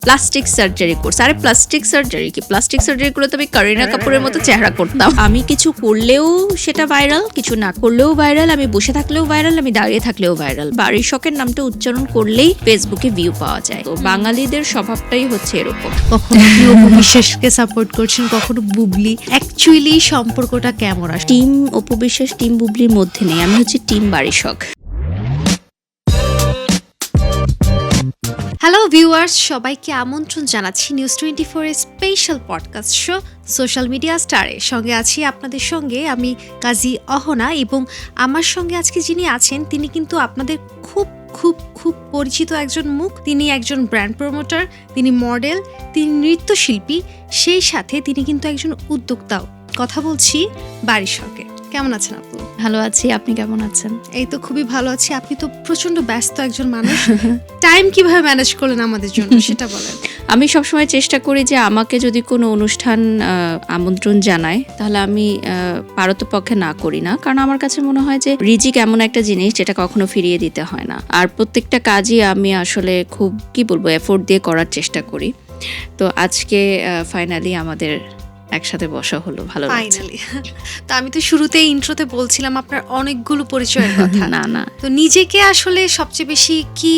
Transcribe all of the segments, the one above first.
Plastic surgery করছে। আরে plastic surgery কি? প্লাস্টিক সার্জারি করলে তো আমি কারিনা কাপুরের মতো চেহারা করতাম। আমি কিছু করলেও সেটা ভাইরাল, কিছু না করলেও ভাইরাল, আমি বসে থাকলেও ভাইরাল, আমি দাঁড়িয়ে থাকলেও ভাইরাল। বাড়ির শখের নামটা উচ্চারণ করলেই ফেসবুকে ভিউ পাওয়া যায়। তো বাঙালিদের স্বভাবটাই হচ্ছে এরকম। কখনো আপনি অপু বিশ্বাসকে সাপোর্ট করছেন, কখনো বুবলি। অ্যাকচুয়ালি সম্পর্কটা কেমন আসে? টিম অপু বিশ্বাস টিম বুবলির মধ্যে নেই, আমি হচ্ছে টিম বাড়ির শখ। হ্যালো ভিউয়ার্স, সবাইকে আমন্ত্রণ জানাচ্ছি নিউজ 24 এর special podcast show social media স্টারে। সঙ্গে আছি আপনাদের সঙ্গে আমি কাজী অহনা, এবং আমার সঙ্গে আজকে যিনি আছেন তিনি কিন্তু আপনাদের খুব খুব খুব পরিচিত একজন মুখ। তিনি একজন ব্র্যান্ড প্রমোটার, তিনি মডেল, তিনি নৃত্যশিল্পী, সেই সাথে তিনি কিন্তু একজন উদ্যোক্তাও। কথা বলছি বাড়ির শখে। কেমন আছেন আপু? ভালো আছি, আপনি কেমন আছেন? এই তো খুবই ভালো আছি। আপনি তো প্রচন্ড ব্যস্ত একজন মানুষ, টাইম কিভাবে ম্যানেজ করলেন আমাদের জন্য সেটা বলেন। আমি সবসময় চেষ্টা করি যে আমাকে যদি কোনো অনুষ্ঠান আমন্ত্রণ জানায় তাহলে আমি পারতপক্ষে না করি না, কারণ আমার কাছে মনে হয় যে রিজিক এমন একটা জিনিস যেটা কখনো ফিরিয়ে দিতে হয় না। আর প্রত্যেকটা কাজই আমি আসলে খুব কি বলবো এফোর্ট দিয়ে করার চেষ্টা করি। তো আজকে ফাইনালি আমাদের একসাথে বসা হলো, ভালো লাগছে। ফাইনালি। তো আমি তো শুরুতেই ইন্ট্রোতে বলছিলাম আপনার অনেকগুলো পরিচয়ের কথা। না তো নিজেকে আসলে সবচেয়ে বেশি কি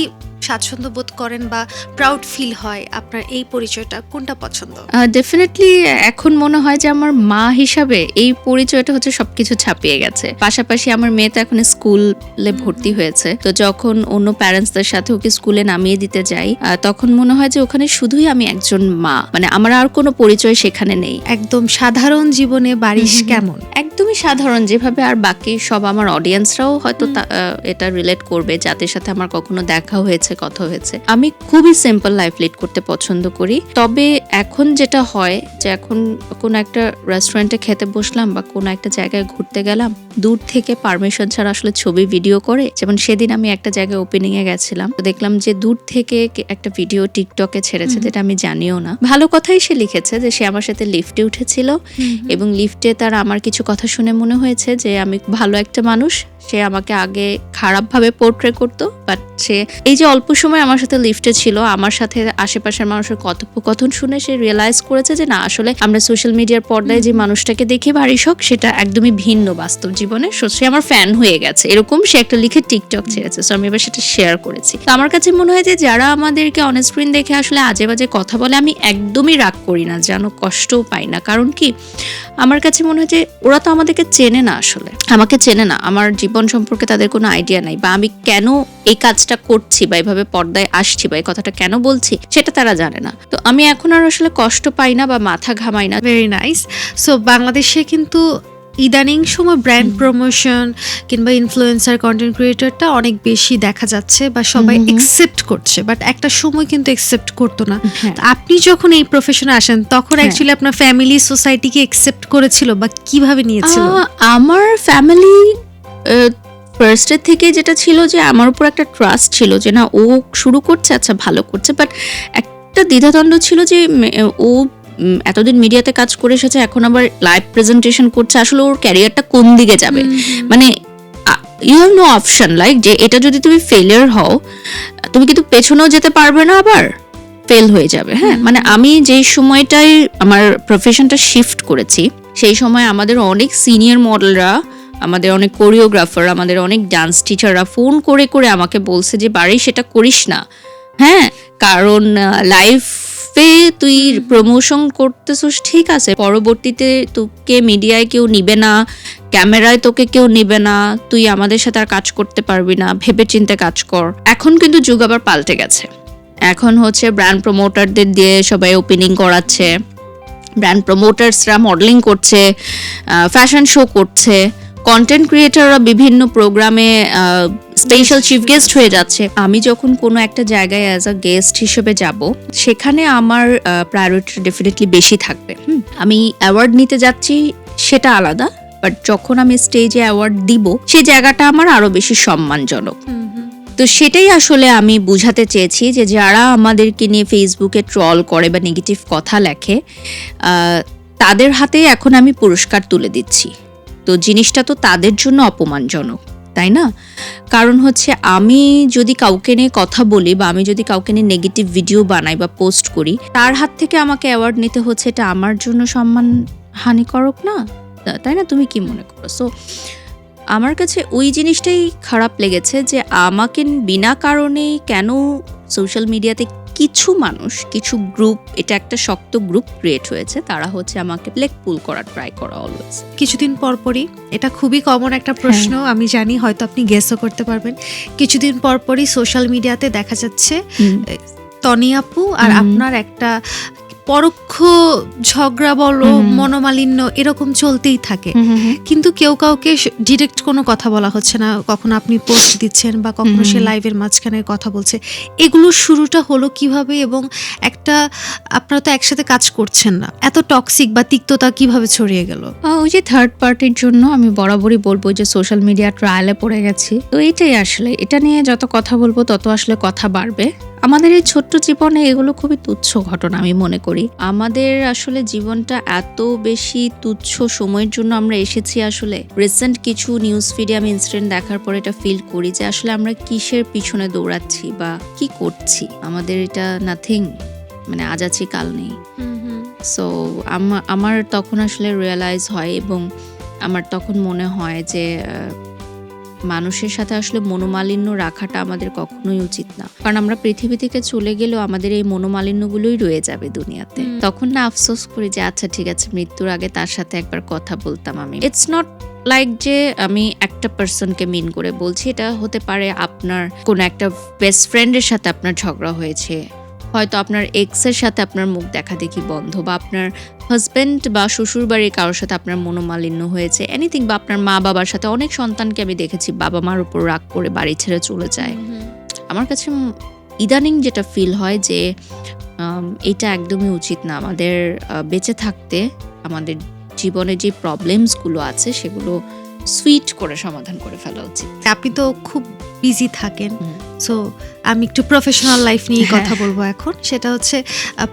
স্বাচ্ছন্দ্য বোধ করেন বা প্রাউড ফিল হয়? আপনার এই পরিচয়টা কোনটা পছন্দ? ডেফিনেটলি এখন মনে হয় যে আমার মা হিসাবে এই পরিচয়টা হচ্ছে সবকিছু ছাপিয়ে গেছে। পাশাপাশি আমার মেয়ে তো এখন স্কুলে ভর্তি হয়েছে, তো যখন অন্য প্যারেন্টসদের সাথে ওকে স্কুলে নামিয়ে দিতে যাই তখন মনে হয় যে ওখানে শুধুই আমি একজন মা, মানে আমার আর কোনো পরিচয় সেখানে নেই। একদম সাধারণ জীবনে বারিশ কেমন? একদমই সাধারণ, যেভাবে আর বাকি সব আমার অডিয়েন্সরাও হয়তো এটা রিলেট করবে, যাদের সাথে আমার কখনো দেখা হয়েছে, কথা হয়েছে। আমি খুবই সিম্পল লাইফ লিড করতে পছন্দ করি। তবে এখন যেটা হয় যে এখন কোন একটা রেস্টুরেন্টে খেতে বসলাম বা কোন একটা জায়গায় ঘুরতে গেলাম, দূর থেকে পারমিশন ছাড়া আসলে ছবি ভিডিও করে। যেমন সেদিন আমি একটা জায়গায় ওপেনিং এ গেছিলাম, তো দেখলাম যে দূর থেকে একটা ভিডিও টিকটকে ছেড়েছে, যেটা আমি জানিও না। ভালো কথাই সে লিখেছে যে সে আমার সাথে লিফটে উঠেছিল এবং লিফটে তার আমার কিছু কথা শুনে মনে হয়েছে যে আমি ভালো একটা মানুষ। সে আমাকে আগে খারাপ ভাবে পোর্ট্রে করতো, বাট সে এই যে অল্প সময় আমার সাথে লিফটে ছিল, আমার সাথে আশেপাশের মানুষের কথোপকথন শুনে সে রিয়েলাইজ করেছে যে না, আসলে আমরা সোশ্যাল মিডিয়ার পর্দায় যে মানুষটাকে দেখি বাড়ি শখ, সেটা একদমই ভিন্ন বাস্তব জীবনে। সে আমার ফ্যান হয়ে গেছে, এরকম সে একটা লিখে টিকটক ছেড়েছে। সো আমি এবার সেটা শেয়ার করেছি। তো আমার কাছে মনে হয় যে যারা আমাদেরকে অন স্ক্রিন দেখে আসলে আজে বাজে কথা বলে, আমি একদমই রাগ করি না, যেন কষ্টও পাই না। কারণ কি, আমার কাছে মনে হয় যে ওরা তো আমাদেরকে চেনে না, আসলে আমাকে চেনে না, আমার জীবন সম্পর্কে তাদের কোনো আইডিয়া নাই, বা আমি কেন এই কাজটা করছি বা এইভাবে পর্দায় আসছি বা এই কথাটা কেন বলছি সেটা তারা জানে না। তো আমি এখন আর আসলে কষ্ট পাই না বা মাথা ঘামাই না। Very nice. সো বাংলাদেশে কিন্তু ইদানিং সময় ব্র্যান্ড প্রমোশন কিংবা ইনফ্লুয়েন্সার, কন্টেন্ট ক্রিয়েটরটা অনেক বেশি দেখা যাচ্ছে বা সবাই একসেপ্ট করছে, বাট একটা সময় কিন্তু একসেপ্ট করতো না। আপনি যখন এই প্রফেশনে আসেন তখন অ্যাকচুয়ালি আপনার ফ্যামিলি, সোসাইটি কি একসেপ্ট করেছিল বা কিভাবে নিয়েছিল? আমার ফ্যামিলি ফার্স্টের থেকে যেটা ছিল যে আমার উপর একটা ট্রাস্ট ছিল যে না, ও শুরু করছে, আচ্ছা ভালো করছে। বাট একটা দ্বিধাদ্বন্দ্ব ছিল যে ও এতদিন মিডিয়াতে কাজ করে এসেছে, এখন আবার লাইভ প্রেজেন্টেশন করছে, আসলে ওর ক্যারিয়ারটা কোন দিকে যাবে। মানে you have no option, like যে এটা যদি তুমি ফেলিয়ার হও, তুমি কিন্তু পেছনেও যেতে পারবে না, আবার ফেল হয়ে যাবে। হ্যাঁ, মানে আমি যেই সময়টায় আমার প্রফেশনটা শিফট করেছি, সেই সময় আমাদের অনেক সিনিয়র মডেলরা, আমাদের অনেক কোরিওগ্রাফার, আমাদের অনেক ডান্স টিচাররা ফোন করে করে আমাকে বলছে যে বাড়ি সেটা করিস না। হ্যাঁ, কারণ লাইফে তুই প্রমোশন করতেছিস, ঠিক আছে, পরবর্তীতে তোকে মিডিয়ায় কেউ নিবে না, ক্যামেরায় তোকে কেউ নিবে না, তুই আমাদের সাথে আর কাজ করতে পারবি না, ভেবে চিন্তে কাজ কর। এখন কিন্তু যুগ আবার পাল্টে গেছে। এখন হচ্ছে ব্র্যান্ড প্রমোটারদের দিয়ে সবাই ওপেনিং করাচ্ছে, ব্র্যান্ড প্রমোটার্সরা মডেলিং করছে, ফ্যাশন শো করছে, কন্টেন্ট ক্রিয়েটররা বিভিন্ন প্রোগ্রামে স্পেশাল চিফ গেস্ট হয়ে যাচ্ছে। আমি যখন কোনো একটা জায়গায় অ্যাজ আ গেস্ট হিসেবে যাব, সেখানে আমার প্রায়োরিটি ডেফিনেটলি বেশি থাকবে। আমি অ্যাওয়ার্ড নিতে যাচ্ছি সেটা আলাদা, বাট যখন আমি স্টেজে অ্যাওয়ার্ড দিব, সেই জায়গাটা আমার আরো বেশি সম্মানজনক। তো সেটাই আসলে আমি বুঝাতে চেয়েছি যে যারা আমাদেরকে নিয়ে ফেসবুকে ট্রল করে বা নেগেটিভ কথা লেখে, তাদের হাতে এখন আমি পুরস্কার তুলে দিচ্ছি। তো জিনিসটা তো তাদের জন্য অপমানজনক, তাই না? কারণ হচ্ছে আমি যদি কাউকে নিয়ে কথা বলি বা আমি যদি কাউকে নিয়ে নেগেটিভ ভিডিও বানাই বা পোস্ট করি, তার হাত থেকে আমাকে অ্যাওয়ার্ড নিতে হচ্ছে, এটা আমার জন্য সম্মান হানিকারক না? তাই না? তুমি কি মনে করো? সো আমার কাছে ওই জিনিসটাই খারাপ লেগেছে যে আমাকে বিনা কারণেই কেন সোশ্যাল মিডিয়াতে কিছু মানুষ, কিছু গ্রুপ, এটা একটা শক্ত গ্রুপ ক্রিয়েট হয়েছে, তারা হচ্ছে আমাকে লেগ পুল করার ট্রাই করা অলওয়েজ। কিছুদিন পরপরই, এটা খুবই কমন একটা প্রশ্ন, আমি জানি হয়তো আপনি গেসও করতে পারবেন, কিছুদিন পরপরই সোশ্যাল মিডিয়াতে দেখা যাচ্ছে তনি আপু আর আপনার একটা পরোক্ষ ঝগড়া বলো, মনোমালিন্য এরকম চলতেই থাকে, কিন্তু কেউ কাউকে ডিরেক্ট কোনো কথা বলা হচ্ছে না। কখনো আপনি পোস্ট দিচ্ছেন বা কখনো সে লাইভের মাঝখানে কথা বলছে। এগুলোর শুরুটা হলো কিভাবে, এবং একটা আপনারা তো একসাথে কাজ করছেন না, এত টক্সিক বা তিক্ততা কিভাবে ছড়িয়ে গেল? ওই যে থার্ড পার্টির জন্য আমি বরাবরই বলবো যে সোশ্যাল মিডিয়া ট্রায়ালে পড়ে গেছি। তো এটাই আসলে, এটা নিয়ে যত কথা বলবো তত আসলে কথা বাড়বে। আমাদের এই ছোট্ট জীবনে এগুলো খুবই তুচ্ছ ঘটনা আমি মনে করি। আমাদের আসলে জীবনটা এত বেশি তুচ্ছ সময়ের জন্য আমরা এসেছি। আসলে রিসেন্ট কিছু নিউজ ফিডে আমি ইনসিডেন্ট দেখার পর এটা ফিল করি যে আসলে আমরা কিসের পিছনে দৌড়াচ্ছি বা কি করছি, আমাদের এটা নাথিং, মানে আজ আছি কাল নেই। সো আমার তখন আসলে রিয়েলাইজ হয় এবং আমার তখন মনে হয় যে মানুষের সাথে আসলে মনোমালিন্য রাখাটা আমাদের কখনোই উচিত না, কারণ আমরা পৃথিবী থেকে চলে গেলেও আমাদের এই মনোমালিন্যগুলোই রয়ে যাবে দুনিয়াতে। তখন না আফসোস করি যে আচ্ছা ঠিক আছে, মৃত্যুর আগে তার সাথে একবার কথা বলতাম আমি। ইটস নট লাইক যে আমি একটা পার্সনকে মিন করে বলছি, এটা হতে পারে আপনার কোনো একটা বেস্ট ফ্রেন্ডের সাথে আপনার ঝগড়া হয়েছে, হয়তো আপনার এক্সের সাথে আপনার মুখ দেখা দেখি বন্ধ, বা আপনার হাজব্যান্ড বা শ্বশুর বাড়ির কারোর সাথে আপনার মনোমালিন্য হয়েছে, এনিথিং, বা আপনার মা বাবার সাথে। অনেক সন্তানকে আমি দেখেছি বাবা মার উপর রাগ করে বাড়ি ছেড়ে চলে যায়। আমার কাছে ইদানিং যেটা ফিল হয় যে এটা একদমই উচিত না। আমাদের বেঁচে থাকতে আমাদের জীবনে যে প্রবলেমসগুলো আছে সেগুলো সুইট করে সমাধান করে ফেলা উচিত। আপনি তো খুব বিজি থাকেন, সো আমি একটু প্রফেশনাল লাইফ নিয়ে কথা বলবো এখন। সেটা হচ্ছে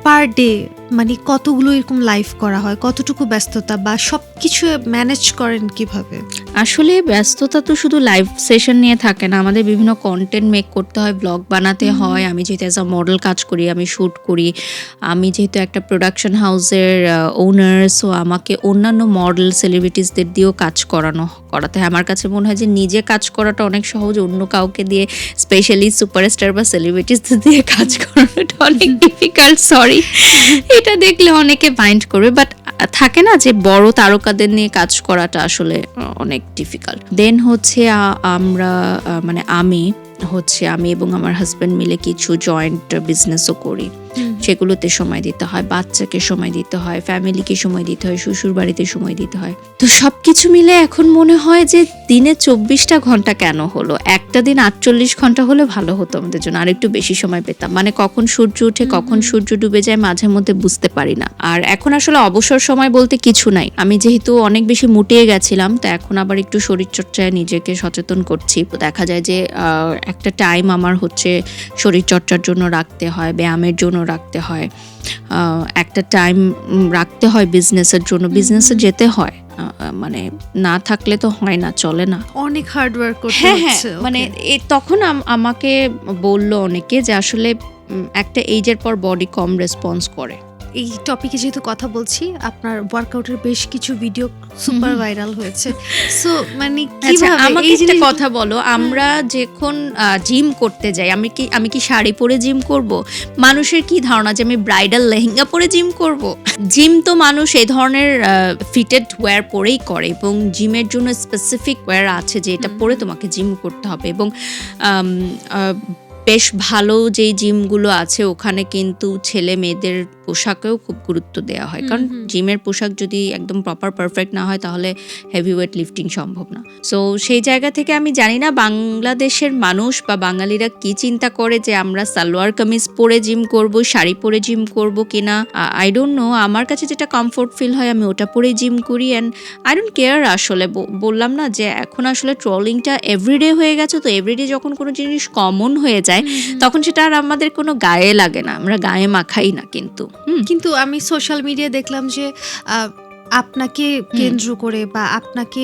পার ডে মানে কতগুলো এরকম লাইভ করা হয়, কতটুকু ব্যস্ততা বা সব কিছু ম্যানেজ করেন কিভাবে? আসলে ব্যস্ততা তো শুধু লাইভ সেশন নিয়ে থাকে না, আমাদের বিভিন্ন কন্টেন্ট মেক করতে হয়, ব্লগ বানাতে হয়। আমি যেহেতু অ্যাজ আ মডেল কাজ করি, আমি শ্যুট করি, আমি যেহেতু একটা প্রোডাকশন হাউসের ওনার, সো আমাকে অন্যান্য মডেল সেলিব্রিটিসদের দিয়েও কাজ করাতে হয়। আমার কাছে মনে হয় যে নিজে কাজ করাটা অনেক সহজ, অন্য কাউকে দিয়ে, স্পেশালি সুপারস্টার বা সেলিব্রিটিসদের দিয়ে কাজ করানোটা অনেক ডিফিকাল্ট। সরি, এটা দেখলে অনেকে মাইন্ড করবে, বাট থাকে না যে বড় তারকাদের নিয়ে কাজ করাটা আসলে অনেক ডিফিকাল্ট। দেন হচ্ছে আমরা মানে আমি এবং আমার হাজব্যান্ড মিলে কিছু জয়েন্ট বিজনেসও করি, সেগুলোতে সময় দিতে হয়, বাচ্চাকে সময় দিতে হয়, ফ্যামিলিকে সময় দিতে হয়, শ্বশুর বাড়িতে সময় দিতে হয়। তো সবকিছু মিলে এখন মনে হয় যে দিনে 24টা ঘন্টা কেন হলো, একটা দিন 48 ঘন্টা হলে ভালো হতো আমাদের জন্য, আর একটু বেশি সময় পেতাম। মানে কখন সূর্য উঠে কখন সূর্য ডুবে যায় মাঝে মধ্যে বুঝতে পারি না। আর এখন আসলে অবসর সময় বলতে কিছু নাই। আমি যেহেতু অনেক বেশি মুটিয়ে গেছিলাম, তো এখন আবার একটু শরীরচর্চায় নিজেকে সচেতন করছি। দেখা যায় যে একটা টাইম আমার হচ্ছে শরীরচর্চার জন্য রাখতে হয়, ব্যায়ামের জন্য রাখতে হয়, একটা টাইম রাখতে হয় বিজনেসের জন্য, বিজনেসে যেতে হয়, মানে না থাকলে তো হয় না, চলে না, অনেক হার্ড ওয়ার্ক করতে হচ্ছে। মানে তখন আমাকে বলল অনেকে যে আসলে একটা এজের পর বডি কম রেসপন্স করে। এই টপিকে যেহেতু কথা বলছি, আপনার ওয়ার্কআউটের বেশ কিছু ভিডিও সুপার ভাইরাল হয়েছে, সো মানে কিভাবে আমাকে একটা কথা বলো, আমরা যখন জিম করতে যাই, আমি কি শাড়ি পরে জিম করব? মানুষের কি ধারণা যে আমি ব্রাইডাল লেহেঙ্গা পরে জিম করব? জিম তো মানুষ এই ধরনের ফিটেড ওয়্যার পরেই করে, এবং জিমের জন্য স্পেসিফিক ওয়্যার আছে যে এটা পরে তোমাকে জিম করতে হবে। এবং বেশ ভালো যেই জিমগুলো আছে ওখানে কিন্তু ছেলে মেয়েদের পোশাকেও খুব গুরুত্ব দেওয়া হয়, কারণ জিমের পোশাক যদি একদম প্রপার পারফেক্ট না হয় তাহলে হেভি ওয়েট লিফটিং সম্ভব না। সো সেই জায়গা থেকে আমি জানি না বাংলাদেশের মানুষ বা বাঙালিরা কি চিন্তা করে যে আমরা সালোয়ার কামিজ পরে জিম করব, শাড়ি পরে জিম করব কিনা, আই ডোন্ট নো। আমার কাছে যেটা কমফোর্ট ফিল হয় আমি ওটা পরে জিম করি, অ্যান্ড আই ডোন্ট কেয়ার। আসলে বললাম না যে এখন আসলে ট্রলিংটা এভরিডে হয়ে গেছে, তো এভরিডে যখন কোনো জিনিস কমন হয়ে যায় তখন সেটা আর আমাদের কোনো গায়ে লাগে না, আমরা গায়ে মাখাই না। কিন্তু আমি সোশ্যাল মিডিয়া দেখলাম যে আপনাকে কেন্দ্র করে বা আপনাকে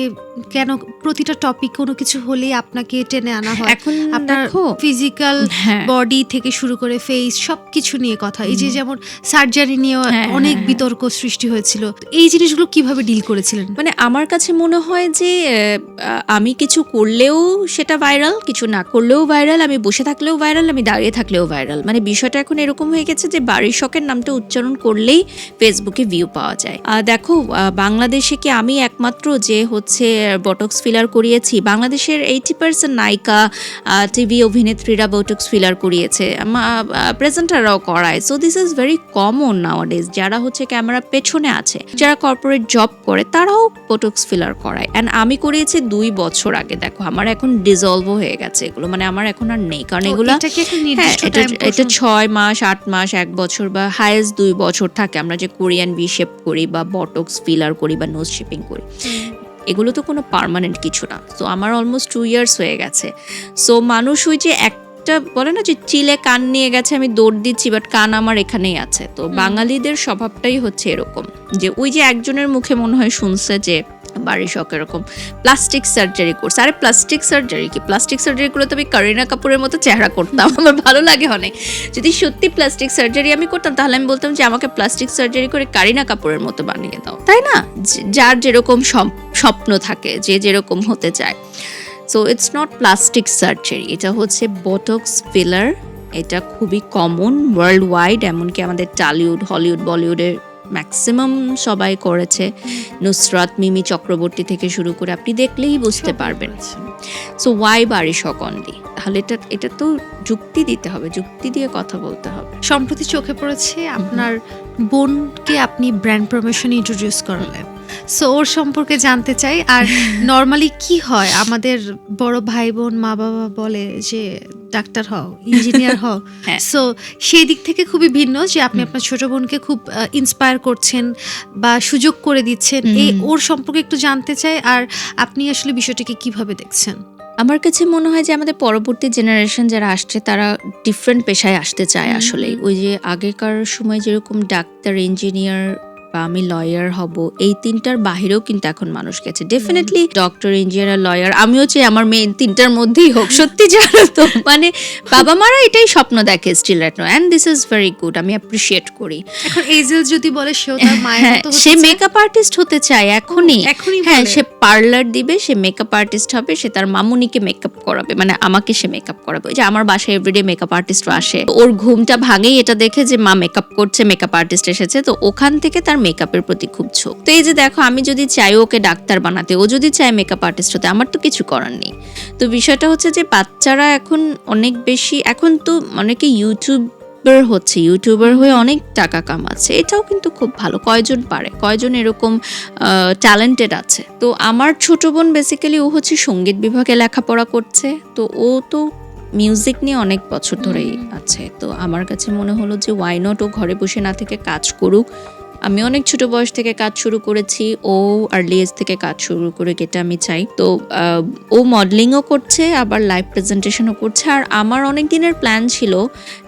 কেন প্রতিটা টপিক কোনো কিছু হলেই আপনাকে টেনে আনা হয়? এখন আপনার দেখো, ফিজিক্যাল হ্যাঁ বডি থেকে শুরু করে ফেস সবকিছু নিয়ে কথা। এই যে যেমন সার্জারি নিয়ে হ্যাঁ, অনেক হ্যাঁ, বিতর্ক সৃষ্টি হয়েছিল, এই জিনিসগুলো কিভাবে ডিল করেছিলেন? মানে আমার কাছে মনে হয় যে আমি কিছু করলেও সেটা ভাইরাল, কিছু না করলেও ভাইরাল, আমি বসে থাকলেও ভাইরাল, আমি দাঁড়িয়ে থাকলেও ভাইরাল। মানে বিষয়টা এখন এরকম হয়ে গেছে যে বাড়ির শখের নামটা উচ্চারণ করলেই ফেসবুকে ভিউ পাওয়া যায়। দেখো, বাংলাদেশে কি আমি একমাত্র যে হচ্ছে বটক্স ফিলার করিয়েছি? বাংলাদেশের 80% নায়িকা, টিভি অভিনেত্রীরা বটক্স ফিলার করিয়েছে, প্রেজেন্টাররাও করায়। So this is very common নাওয়াডেজ। যারা হচ্ছে ক্যামেরা পেছনে আছে, যারা কর্পোরেট জব করে, তারাও বোটক্স ফিলার করায়। অ্যান্ড আমি করিয়েছি 2 বছর আগে। দেখো, আমার এখন ডিজলভ হয়ে গেছে এগুলো, মানে আমার এখন আর নেই, কারণ এগুলো এটা কি একটা হ্যাঁ, নির্দিষ্ট এটা টাইম? এটা 6 মাস, 8 মাস, 1 বছর বা হাইয়েস্ট 2 বছর থাকে। আমরা যে কোরিয়ান ভি শেপ করি বা বটক্স ফিলার করি বা নোজ শেপিং করি, এগুলো তো কোনো পার্মানেন্ট কিছু না। সো আমার অলমোস্ট 2 ইয়ার্স হয়ে গেছে। সো মানুষ ওই যে একটা বলে না যে চিলে কান নিয়ে গেছে, আমি দৌড় দিচ্ছি, বাট কান আমার এখানেই আছে। তো বাঙালিদের স্বভাবটাই হচ্ছে এরকম, যে ওই যে একজনের মুখে মনে হয় শুনছে যে বাড়ি শখ এরকম প্লাস্টিক সার্জারি করছে। আরে প্লাস্টিক সার্জারি কি? প্লাস্টিক সার্জারি করলে তো আমি করিনা কাপুরের মতো চেহারা করতাম, আমার ভালো লাগে অনেক। যদি সত্যি প্লাস্টিক সার্জারি আমি করতাম, তাহলে আমি বলতাম যে আমাকে প্লাস্টিক সার্জারি করে করিনা কাপুরের মতো বানিয়ে দাও, তাই না? যার যেরকম স্বপ্ন থাকে, যে যেরকম হতে চায়। So it's not plastic surgery, এটা হচ্ছে বোটক্স ফিলার। এটা খুবই কমন ওয়ার্ল্ড ওয়াইড, এমনকি আমাদের টলিউড, হলিউড, বলিউডের ম্যাক্সিমাম সবাই করেছে। নুসরাত, মিমি চক্রবর্তী থেকে শুরু করে আপনি দেখলেই বুঝতে পারবেন। সো ওয়াই বাড়ি শখ অনলি? তাহলে এটা তো যুক্তি দিতে হবে, যুক্তি দিয়ে কথা বলতে হবে। সম্প্রতি চোখে পড়েছে আপনার বোনকে আপনি ব্র্যান্ড প্রমোশন ইন্ট্রোডিউস করলেন। সো ওর সম্পর্কে জানতে চাই। আর নর্মালি কি হয়, আমাদের বড় ভাই বোন মা বাবা বলে যে ডাক্তার হও, ইঞ্জিনিয়ার হও। হ্যাঁ। সো সেই দিক থেকে খুবই ভিন্ন যে আপনি আপনার ছোট বোনকে খুব ইন্সপায়ার করছেন বা সুযোগ করে দিচ্ছেন। এই ওর সম্পর্কে একটু জানতে চাই। আর আপনি আসলে বিষয়টাকে কিভাবে দেখছেন? আমার কাছে মনে হয় যে আমাদের পরবর্তী জেনারেশন যারা আসছে, তারা ডিফারেন্ট পেশায় আসতে চায় আসলে। ওই যে আগেকার সময় যেরকম ডাক্তার, ইঞ্জিনিয়ার বা আমি লয়ার হব, এই তিনটার বাহিরেও কিন্তু এখন মানুষ গেছে। ডেফিনেটলি ডক্টর, ইঞ্জিনিয়ার, লয়ার, আমিও চাই আমার মেয়ে তিনটার মধ্যেই হোক। সত্যি জানো তো, মানে বাবা মারা এটাই স্বপ্ন দেখে still right now, and this is very good, আমি অ্যাপ্রিসিয়েট করি। এখন এজেল যদি বলে সেও তার মায়ের হ্যাঁ, মতো হতে সে চায়। মেকআপ আর্টিস্ট হতে চায় এখনই। এখনই হ্যাঁ, বলে? সে পার্লার দিবে, সে মেকআপ আর্টিস্ট হবে, সে তার মামুনিকে মেকআপ করাবে, মানে আমাকে সে মেকআপ করাবে। ওই যে আমার বাসায় এভরিডে মেকআপ আর্টিস্ট আসে, ওর ঘুমটা ভাঙেই এটা দেখে যে মা মেকআপ করছে, মেকআপ আর্টিস্ট এসেছে। তো ওখান থেকে তার মেকআপের প্রতি খুব ঝোঁক। তো এই যে দেখো, আমি যদি চাই ওকে ডাক্তার বানাতে, ও যদি চায় মেকআপ আর্টিস্ট হতে, আমার তো কিছু করার নেই। তো বিষয়টা হচ্ছে যে বাচ্চারা এখন অনেক বেশি, এখন তো অনেকে ইউটিউবার হয়ে অনেক টাকা কামাচ্ছে, এটাও কিন্তু খুব ভালো। কয়জন পারে, কয়জন এরকম ট্যালেন্টেড আছে। তো আমার ছোট বোন বেসিক্যালি ও হচ্ছে সঙ্গীত বিভাগে লেখাপড়া করছে। তো ও তো মিউজিক নিয়ে অনেক বছর ধরেই আছে। তো আমার কাছে মনে হলো যে ওয়াই নট ও ঘরে বসে না থেকে কাজ করুক। আমি অনেক ছোট বয়স থেকে কাজ শুরু করেছি, ও আর্লি এজ থেকে কাজ শুরু করে, এটা আমি চাই। তো ও মডেলিংও করছে, আবার লাইভ প্রেজেন্টেশনও করছে। আর আমার অনেক দিনের প্ল্যান ছিল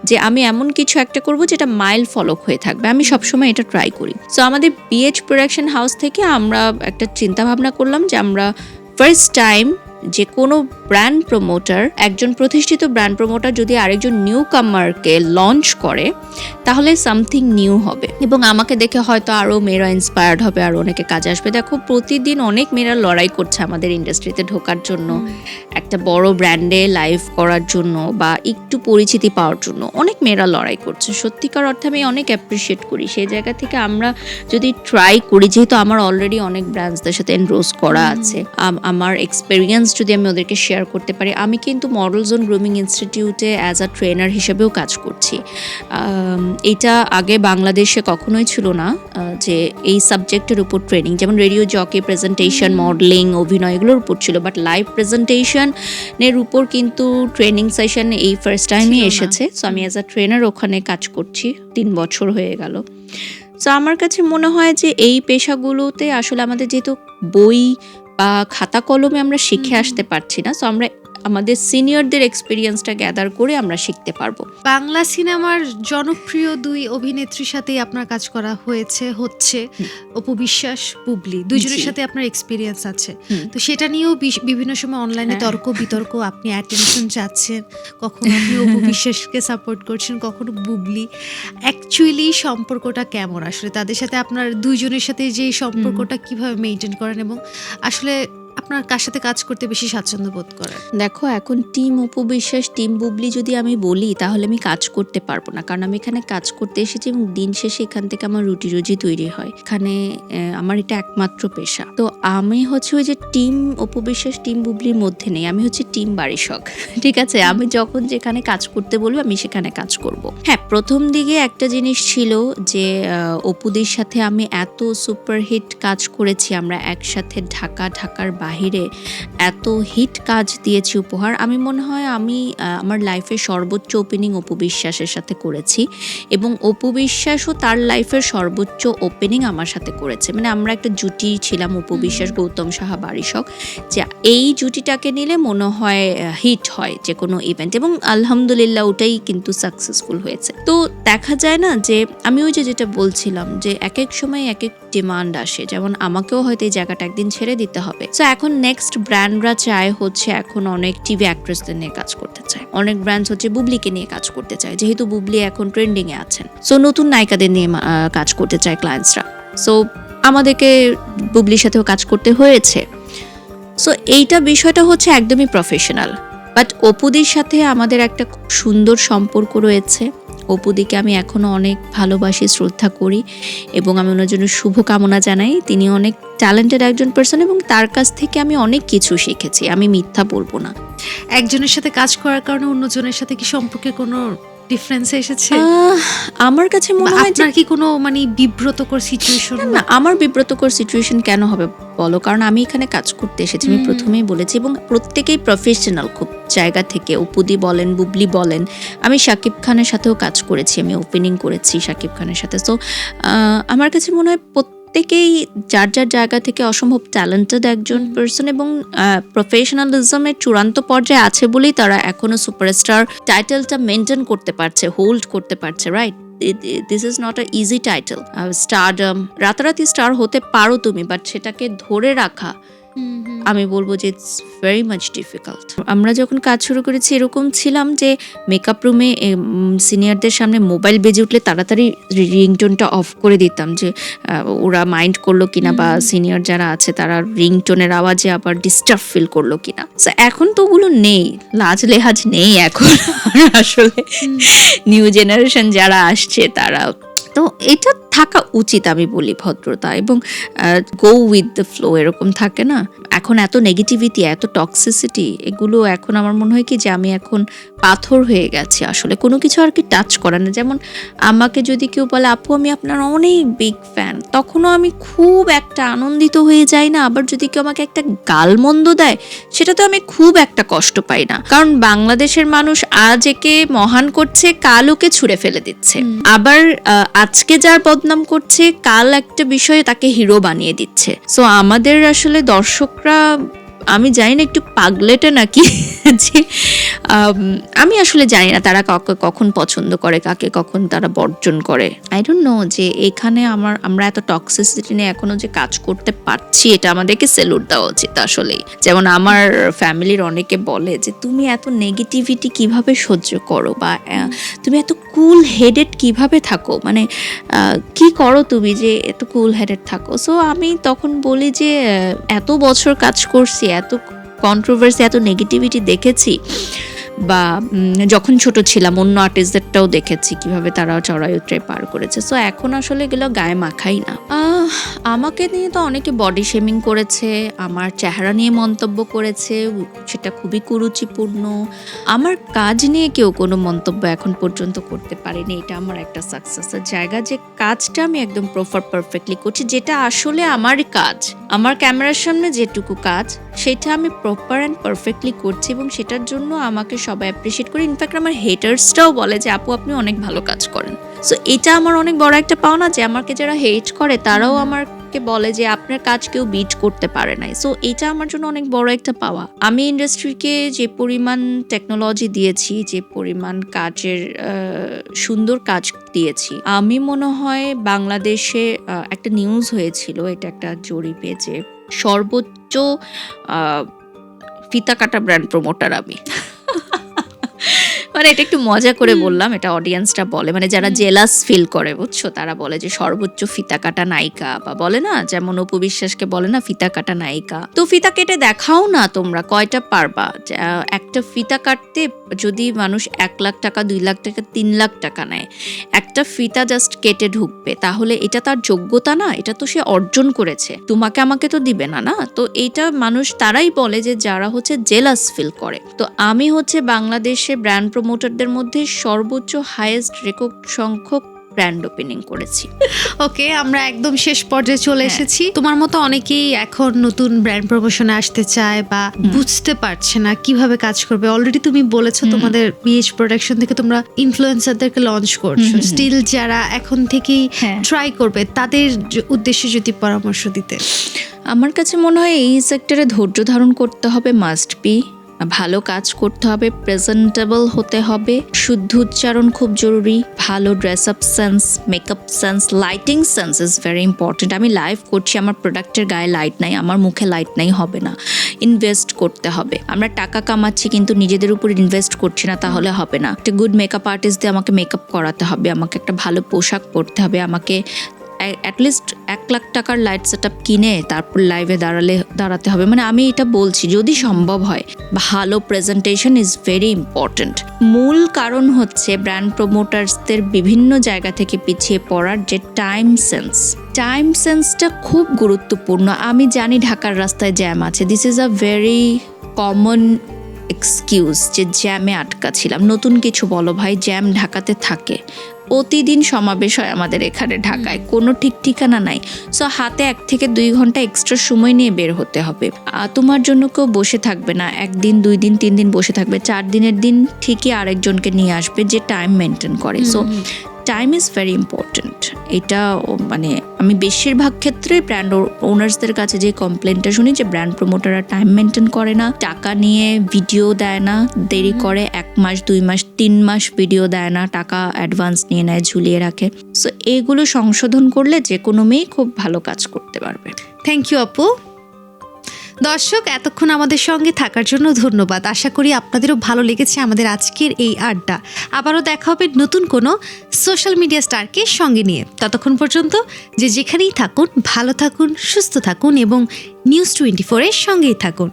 যে আমি এমন কিছু একটা করব যেটা মাইল ফলক হয়ে থাকবে। আমি সবসময় এটা ট্রাই করি। সো আমাদের বিএইচ প্রোডাকশন হাউস থেকে আমরা একটা চিন্তা ভাবনা করলাম যে আমরা ফার্স্ট টাইম যে কোনো ব্র্যান্ড প্রমোটার, একজন প্রতিষ্ঠিত ব্র্যান্ড প্রমোটার যদি আরেকজন নিউ কামারকে লঞ্চ করে, তাহলে সামথিং নিউ হবে এবং আমাকে দেখে হয়তো আরও মেয়েরা ইন্সপায়ার্ড হবে, আর অনেকে কাজে আসবে। দেখো, প্রতিদিন অনেক মেয়েরা লড়াই করছে আমাদের ইন্ডাস্ট্রিতে ঢোকার জন্য, একটা বড় ব্র্যান্ডে লাইভ করার জন্য বা একটু পরিচিতি পাওয়ার জন্য অনেক মেয়েরা লড়াই করছে। সত্যিকার অর্থে আমি অনেক অ্যাপ্রিসিয়েট করি। সেই জায়গা থেকে আমরা যদি ট্রাই করি, যেহেতু আমার অলরেডি অনেক ব্র্যান্ডসদের সাথে এনরোজ করা আছে, আমার এক্সপেরিয়েন্স যদি আমি ওদেরকে শেয়ার করতে পারি। আমি কিন্তু মডেল জোন গ্রুমিং ইনস্টিটিউটে অ্যাজ আ ট্রেনার হিসেবেও কাজ করছি। এটা আগে বাংলাদেশে কখনোই ছিল না যে এই সাবজেক্টের উপর ট্রেনিং, যেমন রেডিও জকি, প্রেজেন্টেশন, মডেলিং, অভিনয়, এগুলোর উপর ছিল। বাট লাইভ প্রেজেন্টেশনের উপর কিন্তু ট্রেনিং সেশন এই ফার্স্ট টাইমই এসেছে। সো আমি অ্যাজ আ ট্রেনার ওখানে কাজ করছি, 3 বছর হয়ে গেল। সো আমার কাছে মনে হয় যে এই পেশাগুলোতে আসলে আমাদের যেহেতু বই বা খাতা কলমে আমরা শিখে আসতে পারছি না, সো আমরা আমাদের সিনিয়রদের এক্সপিরিয়েন্সটা গ্যাদার করে আমরা শিখতে পারবো। বাংলা সিনেমার জনপ্রিয় 2 অভিনেত্রীর সাথেই আপনার কাজ করা হচ্ছে অপু বিশ্বাস, বুবলি, দুজনের জি। সাথে আপনার এক্সপিরিয়েন্স আছে। হুম। তো সেটা নিয়েও বিভিন্ন সময় অনলাইনে হ্যাঁ। তর্ক বিতর্ক, আপনি অ্যাটেনশন চাচ্ছেন, কখনো আপনি অপু বিশ্বাসকে সাপোর্ট করছেন, কখনো বুবলি। অ্যাকচুয়ালি সম্পর্কটা কেমন আসলে তাদের সাথে, আপনার দুইজনের সাথে যে সম্পর্কটা কিভাবে মেনটেন করেন, এবং আসলে আপনার কার সাথে কাজ করতে বেশি স্বাচ্ছন্দ্য বোধ করেন? দেখো, এখন টিম অপু বিশ্বাস, টিম বুবলি যদি আমি বলি তাহলে আমি কাজ করতে পারবো না, কারণ আমি এখানে কাজ করতে এসেছি এবং দিন শেষে এখান থেকে আমার রুটি রুজি তৈরি হয়। এখানে আমার এটা একমাত্র পেশা। তো আমি হচ্ছে ওই যে টিম অপু বিশ্বাস, টিম বুবলির মধ্যে নেই, আমি হচ্ছে টিম বারিশক। ঠিক আছে, আমি যখন যেখানে কাজ করতে বলবো আমি সেখানে কাজ করব। হ্যাঁ, প্রথম দিকে একটা জিনিস ছিল যে অপুদের সাথে আমি এত সুপারহিট কাজ করেছি, আমরা একসাথে ঢাকার বাহিরে এত হিট কাজ দিয়েছি উপহার। আমি মনে হয় আমি আমার লাইফের সর্বোচ্চ ওপেনিং অপু বিশ্বাসের সাথে করেছি, এবং অপু বিশ্বাসও তার লাইফের সর্বোচ্চ ওপেনিং আমার সাথে করেছে। মানে আমরা একটা জুটি ছিলাম, অপু বিশ্বাস, গৌতম সাহা, বারিশক, যে এই জুটিটাকে নিলে মনে হয় হিট হয় যে কোনো ইভেন্ট, এবং আলহামদুলিল্লাহ ওটাই কিন্তু সাকসেসফুল হয়েছে। তো দেখা যায় না যে আমি ওই যে যেটা বলছিলাম যে এক এক সময় এক এক ডিমান্ড আসে, যেমন আমাকেও হয়তো এই জায়গাটা একদিন ছেড়ে দিতে হবে। তো এখন নেক্সট ব্র্যান্ডরা চায় হচ্ছে এখন অনেক টিভি অ্যাক্ট্রেসদের নিয়ে কাজ করতে চায়, অনেক ব্র্যান্ডস হচ্ছে বুবলিকে নিয়ে কাজ করতে চায়, যেহেতু বুবলি এখন ট্রেন্ডিং এ আছেন। সো নতুন নায়িকাদের নিয়ে কাজ করতে চায় ক্লায়েন্টসরা। সো আমাদেরকে বুবলির সাথেও কাজ করতে হয়েছে। সো এইটা বিষয়টা হচ্ছে একদমই প্রফেশনাল। বাট অপুদির সাথে আমাদের একটা খুব সুন্দর সম্পর্ক রয়েছে। অপুদিকে আমি এখনো অনেক ভালোবাসি, শ্রদ্ধা করি, এবং আমি ওনার জন্য শুভকামনা জানাই। তিনি অনেক ট্যালেন্টেড একজন পার্সন, এবং তার কাছ থেকে আমি অনেক কিছু শিখেছি, আমি মিথ্যা বলবো না। একজনের সাথে কাজ করার কারণে অন্যজনের সাথে কি সম্পর্কে কোনো ডিফারেন্স এসেছে? আমার কাছে মনে হয় যে আপনার কি কোনো মানে বিব্রতকর সিচুয়েশন? না, আমার বিব্রতকর সিচুয়েশন কেন হবে বলো, কারণ আমি এখানে কাজ করতে এসেছি, আমি প্রথমেই বলেছি, এবং প্রত্যেকেই প্রফেশনাল খুব জায়গা থেকে। অপুদি বলেন, বুবলি বলেন, আমি শাকিব খানের সাথেও কাজ করেছি, আমি ওপেনিং করেছি শাকিব খানের সাথে। তো আমার কাছে মনে হয় প্রত্যেকেই যার যার জায়গা থেকে অসম্ভব ট্যালেন্টেড একজন পার্সন, এবং প্রফেশনালিজমের চূড়ান্ত পর্যায়ে আছে বলেই তারা এখনো সুপারস্টার টাইটেলটা মেনটেন করতে পারছে, হোল্ড করতে পারছে, right? This is not a easy title. Stardom, রাতারাতি স্টার হতে পারো তুমি, বাট সেটাকে ধরে রাখা আমি বলবো যে ইটস ভেরি মাচ ডিফিকাল্ট। আমরা যখন কাজ শুরু করেছি এরকম ছিলাম যে মেকআপ রুমে সিনিয়রদের সামনে মোবাইল বেজে উঠলে তাড়াতাড়ি রিংটোনটা অফ করে দিতাম, যে ওরা মাইন্ড করলো কিনা, বা সিনিয়র যারা আছে তারা রিংটোনের আওয়াজে আবার ডিস্টার্ব ফিল করলো কিনা। সো এখন তো ওগুলো নেই, লাজ লেহাজ নেই এখন। আসলে নিউ জেনারেশন যারা আসছে তারা, তো এটা থাকা উচিত আমি বলি, ভদ্রতা এবং গো উইথ দ্য ফ্লো, এরকম থাকে না। এখন এত নেগেটিভিটি, এত টক্সিসিটি, এগুলো এখন আমার মনে হয় কি যে আমি এখন পাথর হয়ে গেছি, আসলে কোনো কিছু আর কি টাচ করে না। যেমন আমাকে যদি কেউ বলে আপু আমি আপনার অনেক বিগ ফ্যান, তখনও আমি খুব একটা আনন্দিত হয়ে যাই না। আবার যদি কেউ আমাকে একটা গালমন্দ দেয়, সেটা তো আমি খুব একটা কষ্ট পাই না, কারণ বাংলাদেশের মানুষ আজ একে মহান করছে, কাল ওকে ছুঁড়ে ফেলে দিচ্ছে। আবার আজকে যার বদনাম করছে, কাল একটা বিষয়ে তাকে হিরো বানিয়ে দিচ্ছে। সো আমাদের আসলে দর্শকরা, আমি জানি না একটু পাগলেটে নাকি, যে আমি আসলে জানি না তারা কাকে কখন পছন্দ করে, কাকে কখন তারা বর্জন করে। আই ডোন্ট নো যে এখানে আমরা এত টক্সিসিটি নিয়ে এখনো যে কাজ করতে পারছি, এটা আমাদেরকে সেলুট দেওয়া উচিত আসলেই। যেমন আমার ফ্যামিলির অনেকে বলে যে তুমি এত নেগেটিভিটি কিভাবে সহ্য করো, বা তুমি এত কুল হেডেড কিভাবে থাকো, মানে কি করো তুমি যে এত কুল হেডেড থাকো। সো আমি তখন বলি যে এত বছর কাজ করছি, এত কন্ট্রোভার্সি, এত নেগেটিভিটি দেখেছি, বা যখন ছোট ছিলাম অন্য আর্টিস্টদেরটাও দেখেছি কিভাবে তারা চড়াই উতরাই পার করেছে। সো এখন আসলে এগুলো গায়ে মাখাই না। আমাকে নিয়ে তো অনেকে বডি শেমিং করেছে, আমার চেহারা নিয়ে মন্তব্য করেছে, সেটা খুবই কুরুচিপূর্ণ। আমার কাজ নিয়ে কেউ কোনো মন্তব্য এখন পর্যন্ত করতে পারেনি, এটা আমার একটা সাকসেসের জায়গা, যে কাজটা আমি একদম পারফেক্টলি করছি, যেটা আসলে আমারই কাজ, আমার ক্যামেরার সামনে যেটুকু কাজ সেটা আমি প্রপার অ্যান্ড পারফেক্টলি করছি, এবং সেটার জন্য আমাকে সবাই অ্যাপ্রিশিয়েট করে। ইনফ্যাক্ট আমার হেটার্সটাও বলে যে আপু আপনি অনেক ভালো কাজ করেন। সো এটা আমার অনেক বড় একটা পাওনা, যে আমাকে যারা হেট করে তারাও আমাকে আমাকে বলে যে আপনার কাজ কেউ বিট করতে পারে নাই। সো এটা আমার জন্য অনেক বড় একটা পাওয়া। আমি ইন্ডাস্ট্রিকে যে পরিমাণ টেকনোলজি দিয়েছি, যে পরিমাণ কাজের সুন্দর কাজ দিয়েছি, আমি মনে হয় বাংলাদেশে একটা নিউজ হয়েছিল, এটা একটা জরিপে, যে সর্বোচ্চ ফিতা কাটা ব্র্যান্ড প্রমোটার আমি। মানে এটা একটু মজা করে বললাম, এটা অডিয়েন্সটা বলে, মানে যারা জেলাস ফিল করে, বুঝছো, তারা বলে যে সর্বোচ্চ ফিতা কাটা নায়িকা, বা বলে না যেমন অপু বিশ্বাসকে বলে না ফিতা কাটা নায়িকা। তো ফিতা কেটে দেখাও না তোমরা, কয়টা পারবা? একটা ফিতা কাটতে যদি মানুষ 1 লাখ টাকা, 2 লাখ টাকা, 3 লাখ টাকা নেয়, একটা ফিতা জাস্ট কেটে ঢুকবে, তাহলে এটা তার যোগ্যতা না? এটা তো সে অর্জন করেছে, তোমাকে আমাকে তো দিবে না, না? তো এইটা মানুষ তারাই বলে যে যারা হচ্ছে জেলাস ফিল করে। তো আমি হচ্ছে বাংলাদেশে ব্র্যান্ড প্রমোটারদের মধ্যে সর্বোচ্চ হাইয়েস্ট রেকর্ড সংখ্যক ব্র্যান্ড ওপেনিং করেছি। ওকে, আমরা একদম শেষ পর্যায়ে চলে এসেছি। তোমার মতো অনেকেই এখন নতুন ব্র্যান্ড প্রমোশনে আসতে চায় বা বুঝতে পারছে না কিভাবে কাজ করবে। অলরেডি তুমি বলেছো তোমাদের বিএইচ প্রোডাকশন থেকে তোমরা ইনফ্লুয়েন্সারদেরকে লঞ্চ করছো। স্টিল যারা এখন থেকেই ট্রাই করবে তাদের উদ্দেশ্যে যদি পরামর্শ দিতে। আমার কাছে মনে হয় এই সেক্টরে ধৈর্য ধারণ করতে হবে, মাস্ট বি। ভালো কাজ করতে হবে, প্রেজেন্টেবল হতে হবে, শুদ্ধ উচ্চারণ খুব জরুরি, ভালো dress up sense, makeup sense, lighting sense is very important. আমি লাইভ করছি, আমার প্রোডাক্টের গায়ে লাইট নাই, আমার মুখে লাইট নাই, হবে না। ইনভেস্ট করতে হবে। আমরা টাকা কামাচ্ছি কিন্তু নিজেদের উপর ইনভেস্ট করছি না, তাহলে হবে না। একটা গুড মেকআপ আর্টিস্ট দিয়ে আমাকে মেকআপ করাতে হবে, আমাকে একটা ভালো পোশাক পরতে হবে, আমাকে অ্যাটলিস্ট 1 লাখ টাকার লাইট সেট আপ কিনে তারপর লাইভে দাঁড়াতে হবে। মানে আমি এটা বলছি যদি সম্ভব হয়, ভালো প্রেজেন্টেশন ইজ ভেরি ইম্পর্ট্যান্ট। মূল কারণ হচ্ছে ব্র্যান্ড প্রমোটার্সদের বিভিন্ন জায়গা থেকে পিছিয়ে পড়ার যে টাইম সেন্সটা খুব গুরুত্বপূর্ণ। আমি জানি ঢাকার রাস্তায় জ্যাম আছে, this is a very common excuse যে জ্যামে আটকা ছিলাম। নতুন কিছু বলো ভাই, জ্যাম ঢাকাতে থাকে, প্রতিদিন সমাবেশ হয় আমাদের এখানে ঢাকায়, কোনো ঠিক ঠিকানা নাই। সো হাতে 1 থেকে 2 ঘন্টা এক্সট্রা সময় নিয়ে বের হতে হবে। তোমার জন্য কেউ বসে থাকবে না, 1 দিন 2 দিন 3 দিন বসে থাকবে, 4 দিনের দিন ঠিকই আরেকজনকে নিয়ে আসবে যে টাইম মেনটেন করে। So time is very important. এটা মানে আমি বেশিরভাগ ক্ষেত্রে ব্র্যান্ড ওনার্সদের কাছে যে কমপ্লেনটা শুনি যে ব্র্যান্ড প্রমোটাররা টাইম মেনটেন করে না, টাকা নিয়ে ভিডিও দেয় না, দেরি করে 1 মাস 2 মাস 3 মাস ভিডিও দেয় না, টাকা অ্যাডভান্স নিয়ে নেয়, ঝুলিয়ে রাখে। সো এগুলো সংশোধন করলে যে কোনো মেয়ে খুব ভালো কাজ করতে পারবে। থ্যাংক ইউ আপু। দর্শক, এতক্ষণ আমাদের সঙ্গে থাকার জন্য ধন্যবাদ। আশা করি আপনাদেরও ভালো লেগেছে আমাদের আজকের এই আড্ডা। আবারও দেখা হবে নতুন কোনো সোশ্যাল মিডিয়া স্টারকে সঙ্গে নিয়ে। ততক্ষণ পর্যন্ত যে যেখানেই থাকুন, ভালো থাকুন, সুস্থ থাকুন এবং নিউজ 24 এর সঙ্গেই থাকুন।